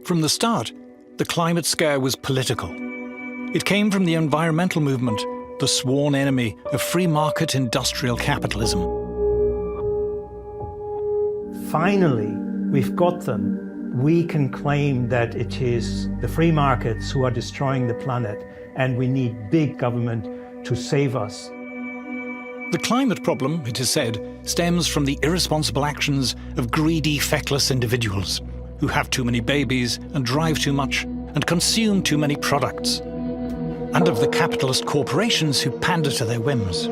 From the start, the climate scare was political. It came from the environmental movement, the sworn enemy of free market industrial capitalism. Finally, we've got them. We can claim that it is the free markets who are destroying the planet, and we need big government to save us. The climate problem, it is said, stems from the irresponsible actions of greedy, feckless individuals who have too many babies and drive too much and consume too many products, and of the capitalist corporations who pander to their whims.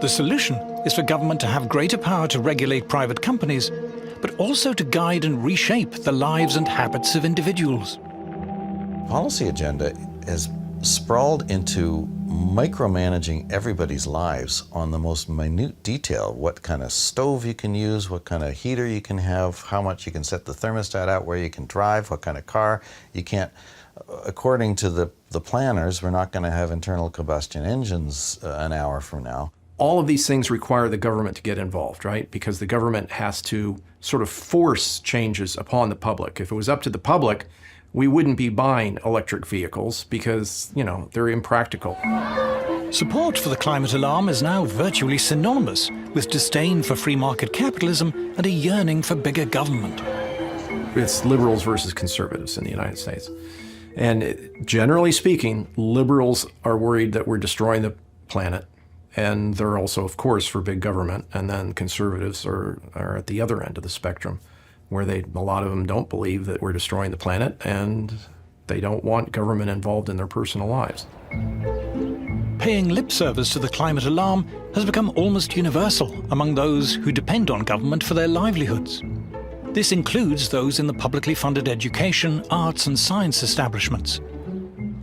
The solution is for government to have greater power to regulate private companies, but also to guide and reshape the lives and habits of individuals. Policy agenda has sprawled into micromanaging everybody's lives on the most minute detail. What kind of stove you can use, what kind of heater you can have, how much you can set the thermostat out, where you can drive, what kind of car you can't. According to the planners, we're not going to have internal combustion engines an hour from now. All of these things require the government to get involved, right? Because the government has to sort of force changes upon the public. If it was up to the public, we wouldn't be buying electric vehicles because, they're impractical. Support for the climate alarm is now virtually synonymous with disdain for free market capitalism and a yearning for bigger government. It's liberals versus conservatives in the United States. And generally speaking, liberals are worried that we're destroying the planet. And they're also, of course, for big government. And then conservatives are at the other end of the spectrum, where a lot of them don't believe that we're destroying the planet, and they don't want government involved in their personal lives. Paying lip service to the climate alarm has become almost universal among those who depend on government for their livelihoods. This includes those in the publicly funded education, arts and science establishments.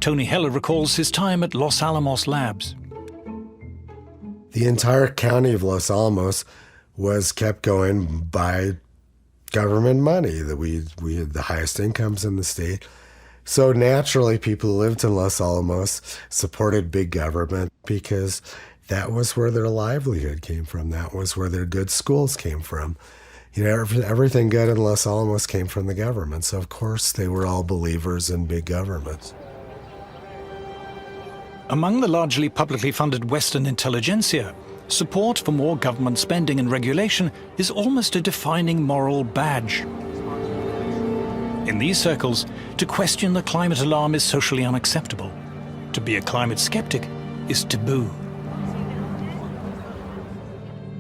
Tony Heller recalls his time at Los Alamos Labs. The entire county of Los Alamos was kept going by government money. That we had the highest incomes in the state. So naturally, people who lived in Los Alamos supported big government because that was where their livelihood came from. That was where their good schools came from. Everything good in Los Alamos came from the government. So of course, they were all believers in big governments. Among the largely publicly funded Western intelligentsia, support for more government spending and regulation is almost a defining moral badge. In these circles, to question the climate alarm is socially unacceptable. To be a climate skeptic is taboo.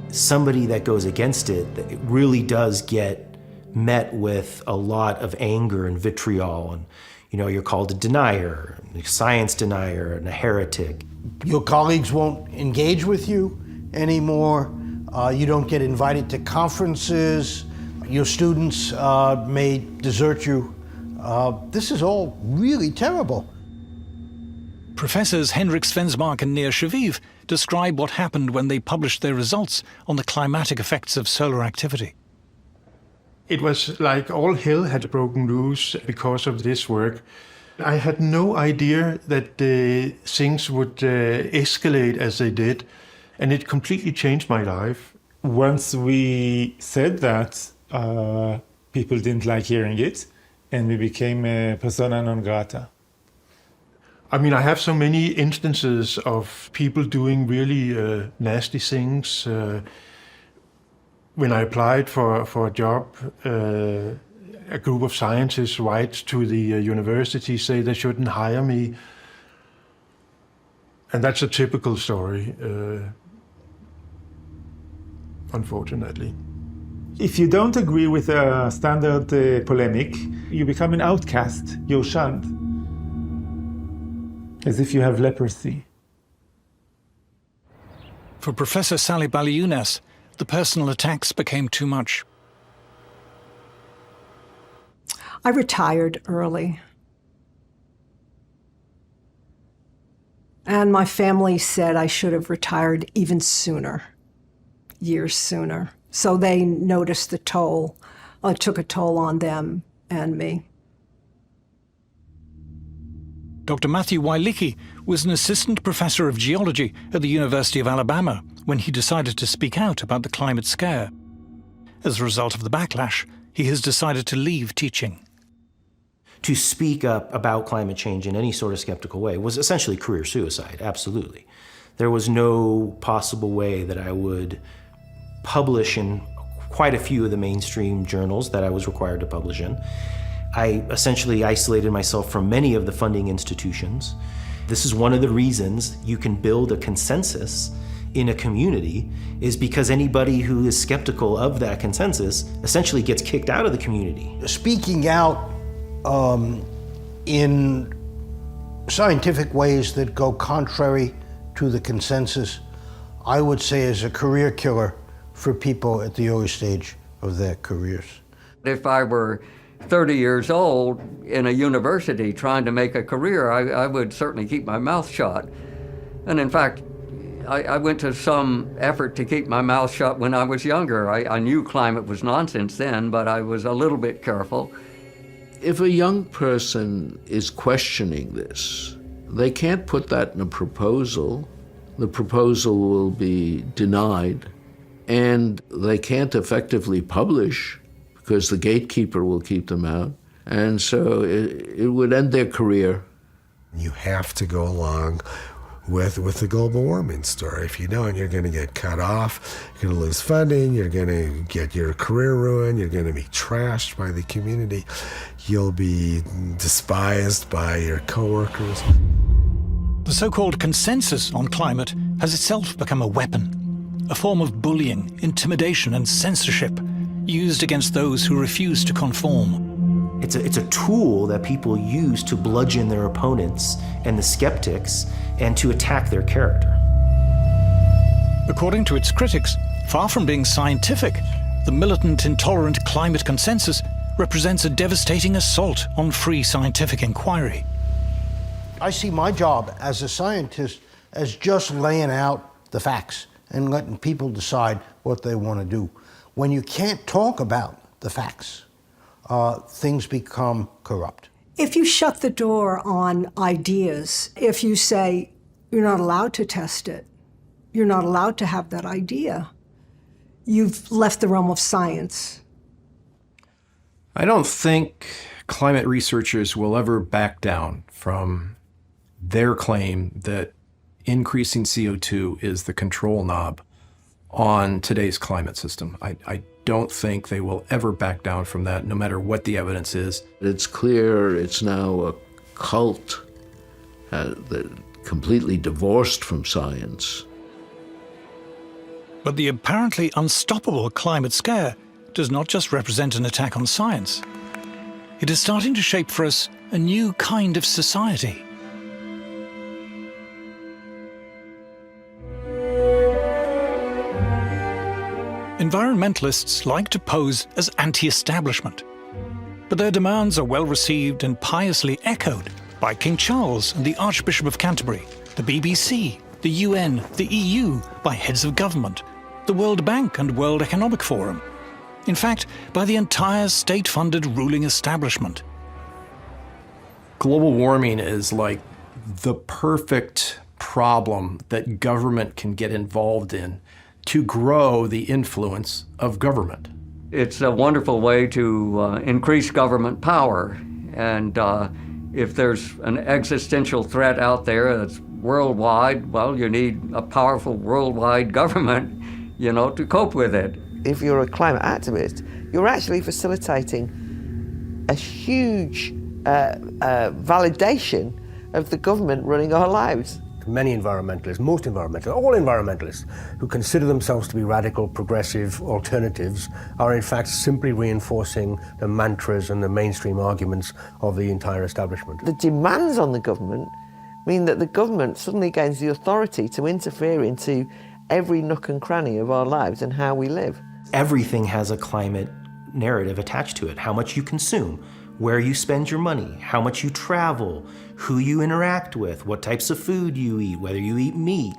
Somebody that goes against it really does get met with a lot of anger and vitriol. And, you're called a denier, a science denier, and a heretic. Your colleagues won't engage with you anymore. You don't get invited to conferences. Your students may desert you. This is all really terrible. Professors Hendrik Svensmark and Nir Shaviv describe what happened when they published their results on the climatic effects of solar activity. It was like all hell had broken loose because of this work. I had no idea that things would escalate as they did, and it completely changed my life. Once we said that, people didn't like hearing it, and we became a persona non grata. I mean, I have so many instances of people doing really nasty things. When I applied for a job, a group of scientists write to the university, say they shouldn't hire me. And that's a typical story, unfortunately. If you don't agree with a standard polemic, you become an outcast, you're shunned, as if you have leprosy. For Professor Sally Baliunas, the personal attacks became too much. I retired early. And my family said I should have retired even sooner, years sooner. So they noticed the toll. It took a toll on them and me. Dr. Matthew Wailicki was an assistant professor of geology at the University of Alabama when he decided to speak out about the climate scare. As a result of the backlash, he has decided to leave teaching. to speak up about climate change in any sort of skeptical way was essentially career suicide, absolutely. There was no possible way that I would publish in quite a few of the mainstream journals that I was required to publish in. I essentially isolated myself from many of the funding institutions. This is one of the reasons you can build a consensus in a community, is because anybody who is skeptical of that consensus essentially gets kicked out of the community. Speaking out in scientific ways that go contrary to the consensus, I would say is a career killer for people at the early stage of their careers. If I were 30 years old in a university trying to make a career, I would certainly keep my mouth shut. And in fact, I went to some effort to keep my mouth shut when I was younger. I knew climate was nonsense then, but I was a little bit careful. If a young person is questioning this, they can't put that in a proposal. The proposal will be denied, and they can't effectively publish because the gatekeeper will keep them out. And so it would end their career. You have to go along with the global warming story. If you don't, you're going to get cut off, you're going to lose funding, you're going to get your career ruined, you're going to be trashed by the community, you'll be despised by your coworkers. The so-called consensus on climate has itself become a weapon, a form of bullying, intimidation and censorship used against those who refuse to conform. It's a tool that people use to bludgeon their opponents and the skeptics and to attack their character. According to its critics, far from being scientific, the militant, intolerant climate consensus represents a devastating assault on free scientific inquiry. I see my job as a scientist as just laying out the facts and letting people decide what they want to do. When you can't talk about the facts, things become corrupt. If you shut the door on ideas, if you say you're not allowed to test it, you're not allowed to have that idea, you've left the realm of science. I don't think climate researchers will ever back down from their claim that increasing CO2 is the control knob on today's climate system. I don't think they will ever back down from that, no matter what the evidence is. It's clear it's now a cult that completely divorced from science. But the apparently unstoppable climate scare does not just represent an attack on science. It is starting to shape for us a new kind of society. Environmentalists like to pose as anti-establishment, but their demands are well received and piously echoed by King Charles and the Archbishop of Canterbury, the BBC, the UN, the EU, by heads of government, the World Bank and World Economic Forum. In fact, by the entire state-funded ruling establishment. Global warming is like the perfect problem that government can get involved in to grow the influence of government. It's a wonderful way to increase government power. And if there's an existential threat out there that's worldwide, well, you need a powerful worldwide government, to cope with it. If you're a climate activist, you're actually facilitating a huge validation of the government running our lives. Many environmentalists, most environmentalists, all environmentalists who consider themselves to be radical, progressive alternatives are in fact simply reinforcing the mantras and the mainstream arguments of the entire establishment. The demands on the government mean that the government suddenly gains the authority to interfere into every nook and cranny of our lives and how we live. Everything has a climate narrative attached to it. How much you consume, where you spend your money, how much you travel, who you interact with, what types of food you eat, whether you eat meat.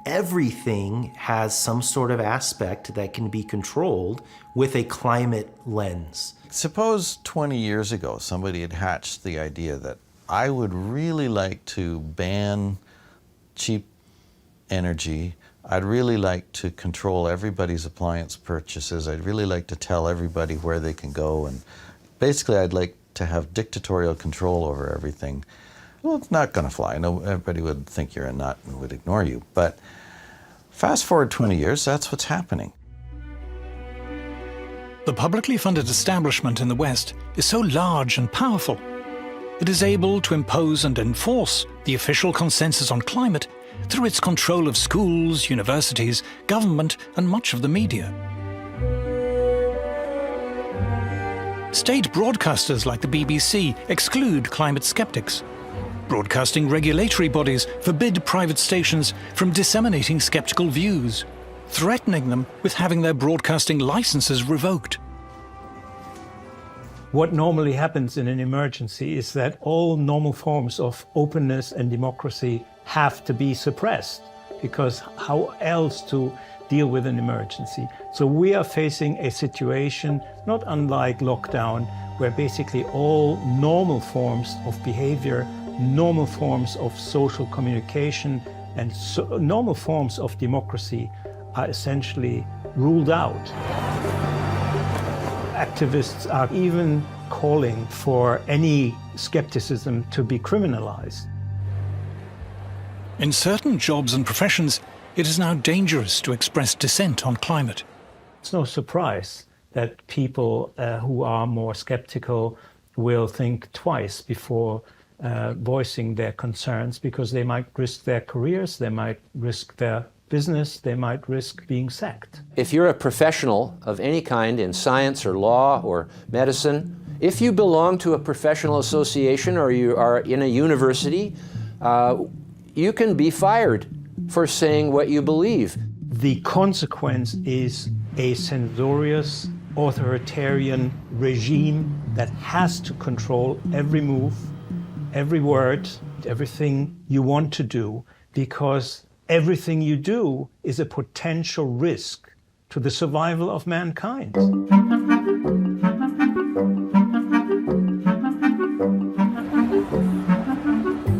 Everything has some sort of aspect that can be controlled with a climate lens. Suppose 20 years ago somebody had hatched the idea that I would really like to ban cheap energy. I'd really like to control everybody's appliance purchases. I'd really like to tell everybody where they can go. And basically, I'd like to have dictatorial control over everything, well, it's not going to fly. No, everybody would think you're a nut and would ignore you. But fast forward 20 years, that's what's happening. The publicly funded establishment in the West is so large and powerful. It is able to impose and enforce the official consensus on climate through its control of schools, universities, government, and much of the media. State broadcasters like the BBC exclude climate skeptics. Broadcasting regulatory bodies forbid private stations from disseminating skeptical views, threatening them with having their broadcasting licenses revoked. What normally happens in an emergency is that all normal forms of openness and democracy have to be suppressed, because how else to deal with an emergency? So we are facing a situation not unlike lockdown, where basically all normal forms of behavior, normal forms of social communication, and normal forms of democracy are essentially ruled out. Activists are even calling for any skepticism to be criminalized. In certain jobs and professions, it is now dangerous to express dissent on climate. It's no surprise that people who are more skeptical will think twice before voicing their concerns, because they might risk their careers, they might risk their business, they might risk being sacked. If you're a professional of any kind in science or law or medicine, if you belong to a professional association or you are in a university, you can be fired for saying what you believe. The consequence is a censorious, authoritarian regime that has to control every move, every word, everything you want to do, because everything you do is a potential risk to the survival of mankind.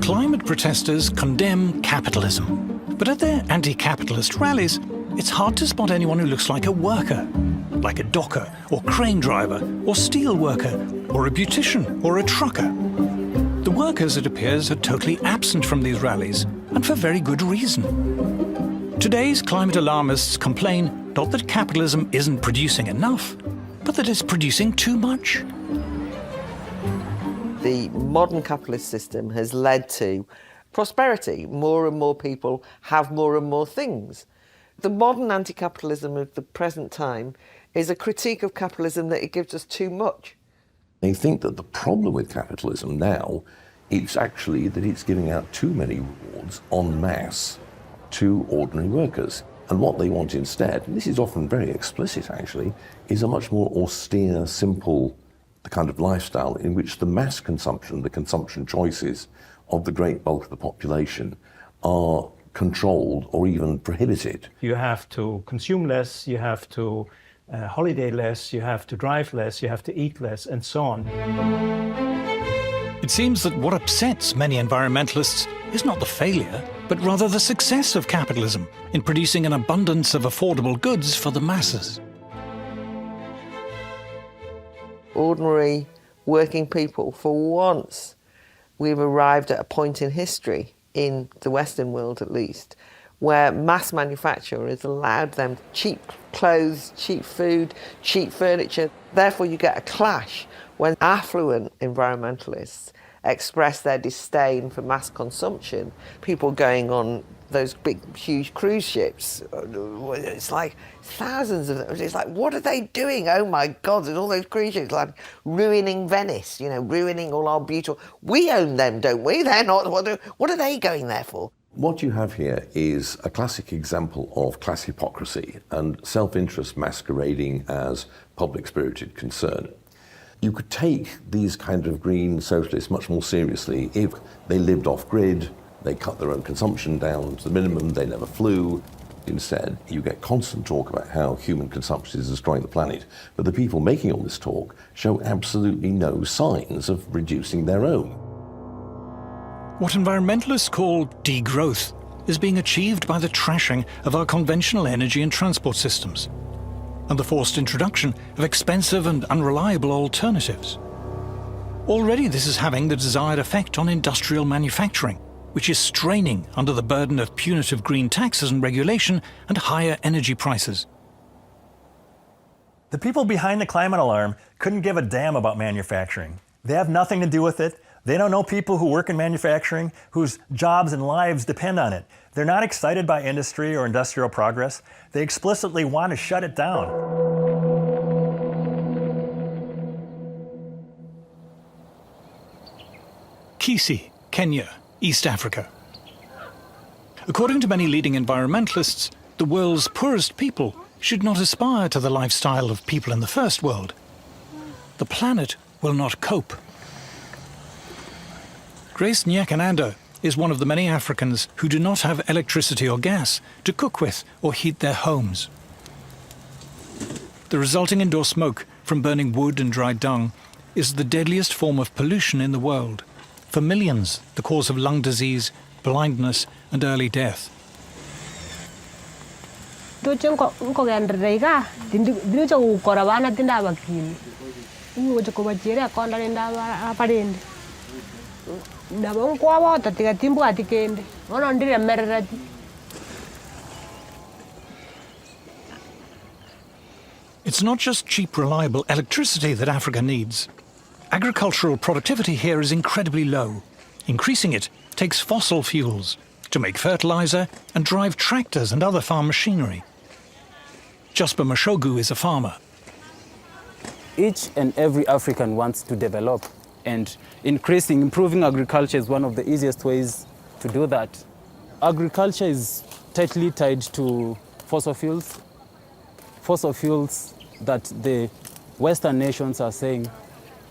Climate protesters condemn capitalism, but at their anti-capitalist rallies, it's hard to spot anyone who looks like a worker, like a docker or crane driver or steel worker or a beautician or a trucker. The workers, it appears, are totally absent from these rallies, and for very good reason. Today's climate alarmists complain not that capitalism isn't producing enough, but that it's producing too much. The modern capitalist system has led to prosperity. More and more people have more and more things. The modern anti-capitalism of the present time is a critique of capitalism that it gives us too much. They think that the problem with capitalism now is actually that it's giving out too many rewards en masse to ordinary workers. And what they want instead, and this is often very explicit actually, is a much more austere, simple kind of lifestyle in which the mass consumption, the consumption choices of the great bulk of the population are controlled or even prohibited. You have to consume less, you have to holiday less, you have to drive less, you have to eat less, and so on. It seems that what upsets many environmentalists is not the failure, but rather the success of capitalism in producing an abundance of affordable goods for the masses. Ordinary working people, for once, we've arrived at a point in history, in the Western world at least, where mass manufacture has allowed them cheap clothes, cheap food, cheap furniture. Therefore, you get a clash when affluent environmentalists express their disdain for mass consumption. People going on those big, huge cruise ships, it's like thousands of them. It's like, what are they doing? Oh my God, there's all those cruise ships, like ruining Venice, you know, ruining all our beautiful... We own them, don't we? They're not... What are they going there for? What you have here is a classic example of class hypocrisy and self-interest masquerading as public-spirited concern. You could take these kind of green socialists much more seriously if they lived off-grid, they cut their own consumption down to the minimum, they never flew. Instead, you get constant talk about how human consumption is destroying the planet, but the people making all this talk show absolutely no signs of reducing their own. What environmentalists call degrowth is being achieved by the trashing of our conventional energy and transport systems, and the forced introduction of expensive and unreliable alternatives. Already this is having the desired effect on industrial manufacturing, which is straining under the burden of punitive green taxes and regulation and higher energy prices. The people behind the climate alarm couldn't give a damn about manufacturing. They have nothing to do with it. They don't know people who work in manufacturing whose jobs and lives depend on it. They're not excited by industry or industrial progress. They explicitly want to shut it down. Kisii, Kenya, East Africa. According to many leading environmentalists, the world's poorest people should not aspire to the lifestyle of people in the first world. The planet will not cope. Grace Nyakananda is one of the many Africans who do not have electricity or gas to cook with or heat their homes. The resulting indoor smoke from burning wood and dry dung is the deadliest form of pollution in the world. For millions, the cause of lung disease, blindness, and early death. It's not just cheap, reliable electricity that Africa needs. Agricultural productivity here is incredibly low. Increasing it takes fossil fuels to make fertilizer and drive tractors and other farm machinery. Jasper Mashogu is a farmer. Each and every African wants to develop, and improving agriculture is one of the easiest ways to do that. Agriculture is tightly tied to fossil fuels that the Western nations are saying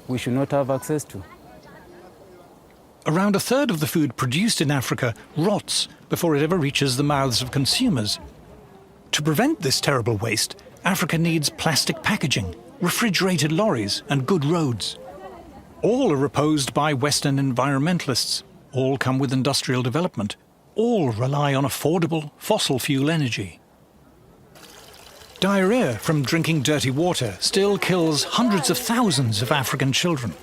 we should not have access to. Around a third of the food produced in Africa rots before it ever reaches the mouths of consumers. To prevent this terrible waste, Africa needs plastic packaging, refrigerated lorries, and good roads. All are opposed by Western environmentalists. All come with industrial development. All rely on affordable fossil fuel energy. Diarrhea from drinking dirty water still kills hundreds of thousands of African children.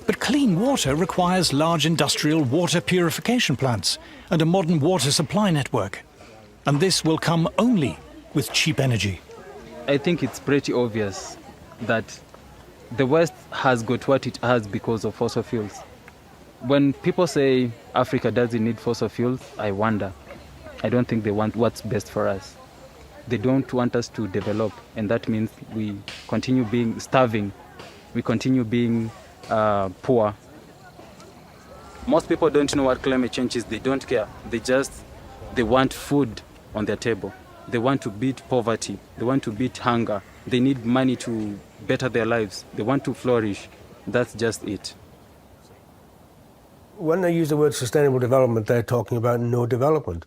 But clean water requires large industrial water purification plants and a modern water supply network. And this will come only with cheap energy. I think it's pretty obvious that the West has got what it has because of fossil fuels. When people say Africa doesn't need fossil fuels, I wonder. I don't think they want what's best for us. They don't want us to develop, and that means we continue being starving. We continue being poor. Most people don't know what climate change is. They don't care. They want food on their table. They want to beat poverty. They want to beat hunger. They need money to better their lives. They want to flourish. That's just it. When they use the word sustainable development, they're talking about no development.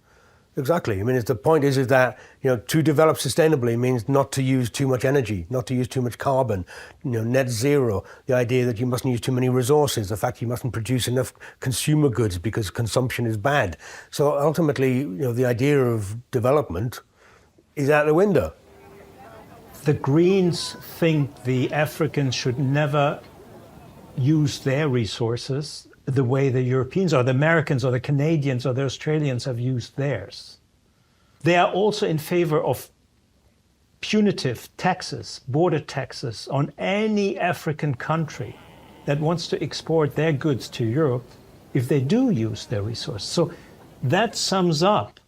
Exactly. I mean, the point is that, to develop sustainably means not to use too much energy, not to use too much carbon, net zero, the idea that you mustn't use too many resources, the fact you mustn't produce enough consumer goods because consumption is bad. So ultimately, the idea of development is out the window. The Greens think the Africans should never use their resources the way the Europeans or the Americans or the Canadians or the Australians have used theirs. They are also in favor of punitive taxes, border taxes on any African country that wants to export their goods to Europe if they do use their resources. So that sums up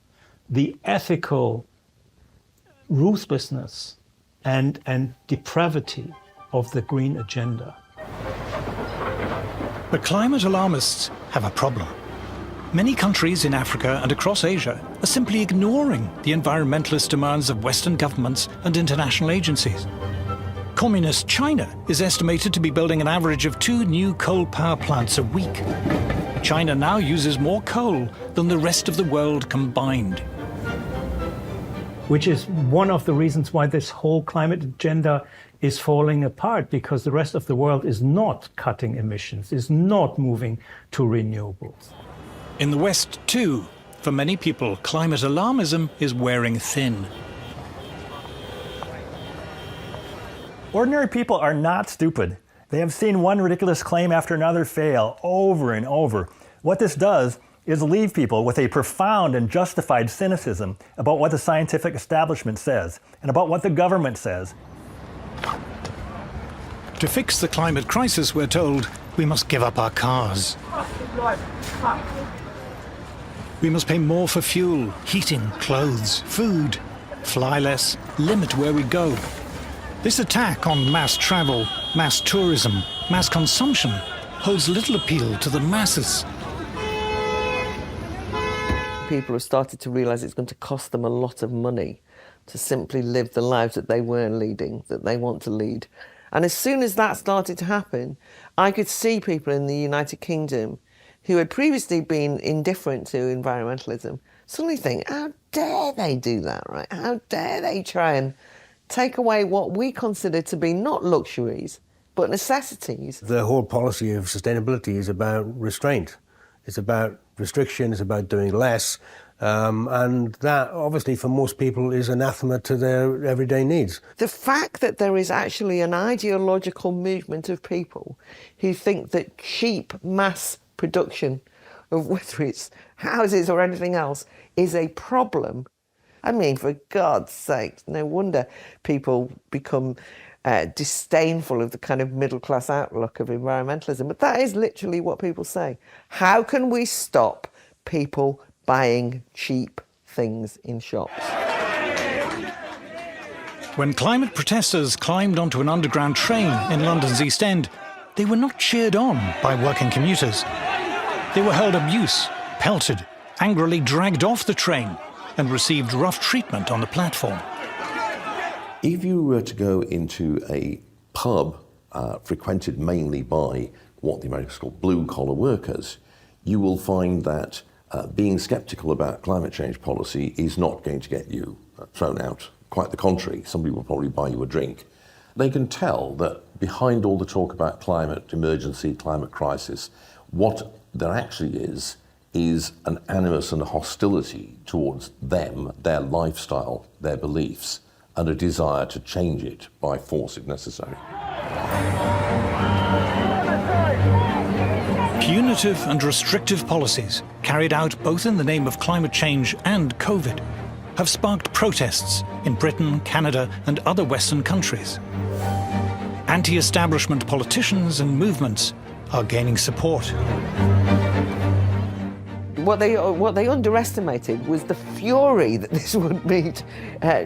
the ethical ruthlessness and depravity of the green agenda. But climate alarmists have a problem. Many countries in Africa and across Asia are simply ignoring the environmentalist demands of Western governments and international agencies. Communist China is estimated to be building an average of 2 new coal power plants a week. China now uses more coal than the rest of the world combined. Which is one of the reasons why this whole climate agenda is falling apart, because the rest of the world is not cutting emissions, is not moving to renewables. In the West, too, for many people, climate alarmism is wearing thin. Ordinary people are not stupid, They have seen one ridiculous claim after another fail over and over. What this does is leave people with a profound and justified cynicism about what the scientific establishment says and about what the government says. To fix the climate crisis, we're told, we must give up our cars. We must pay more for fuel, heating, clothes, food, fly less, limit where we go. This attack on mass travel, mass tourism, mass consumption holds little appeal to the masses. People have started to realise it's going to cost them a lot of money to simply live the lives that they weren't leading, that they want to lead. And as soon as that started to happen, I could see people in the United Kingdom who had previously been indifferent to environmentalism suddenly think, how dare they do that, right? How dare they try and take away what we consider to be not luxuries, but necessities. The whole policy of sustainability is about restraint. It's about restriction, it's about doing less. And that, obviously, for most people is anathema to their everyday needs. The fact that there is actually an ideological movement of people who think that cheap mass production of whether it's houses or anything else is a problem. I mean, for God's sake, no wonder people become disdainful of the kind of middle-class outlook of environmentalism. But that is literally what people say. How can we stop people buying cheap things in shops? When climate protesters climbed onto an underground train in London's East End, they were not cheered on by working commuters. They were hurled abuse, pelted, angrily dragged off the train, and received rough treatment on the platform. If you were to go into a pub frequented mainly by what the Americans call blue-collar workers, you will find that being sceptical about climate change policy is not going to get you thrown out. Quite the contrary, somebody will probably buy you a drink. They can tell that behind all the talk about climate emergency, climate crisis, what there actually is an animus and a hostility towards them, their lifestyle, their beliefs, and a desire to change it by force if necessary. Punitive and restrictive policies, carried out both in the name of climate change and COVID, have sparked protests in Britain, Canada, and other Western countries. Anti-establishment politicians and movements are gaining support. What they underestimated was the fury that this would meet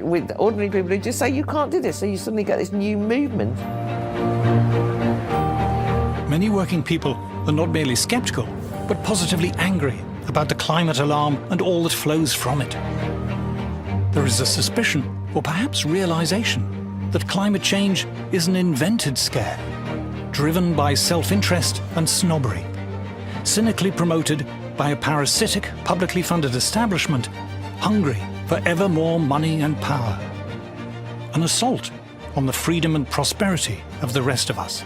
with ordinary people who just say, you can't do this, so you suddenly get this new movement. Many working people are not merely sceptical, but positively angry about the climate alarm and all that flows from it. There is a suspicion, or perhaps realization, that climate change is an invented scare, driven by self-interest and snobbery, cynically promoted by a parasitic, publicly funded establishment hungry for ever more money and power. An assault on the freedom and prosperity of the rest of us.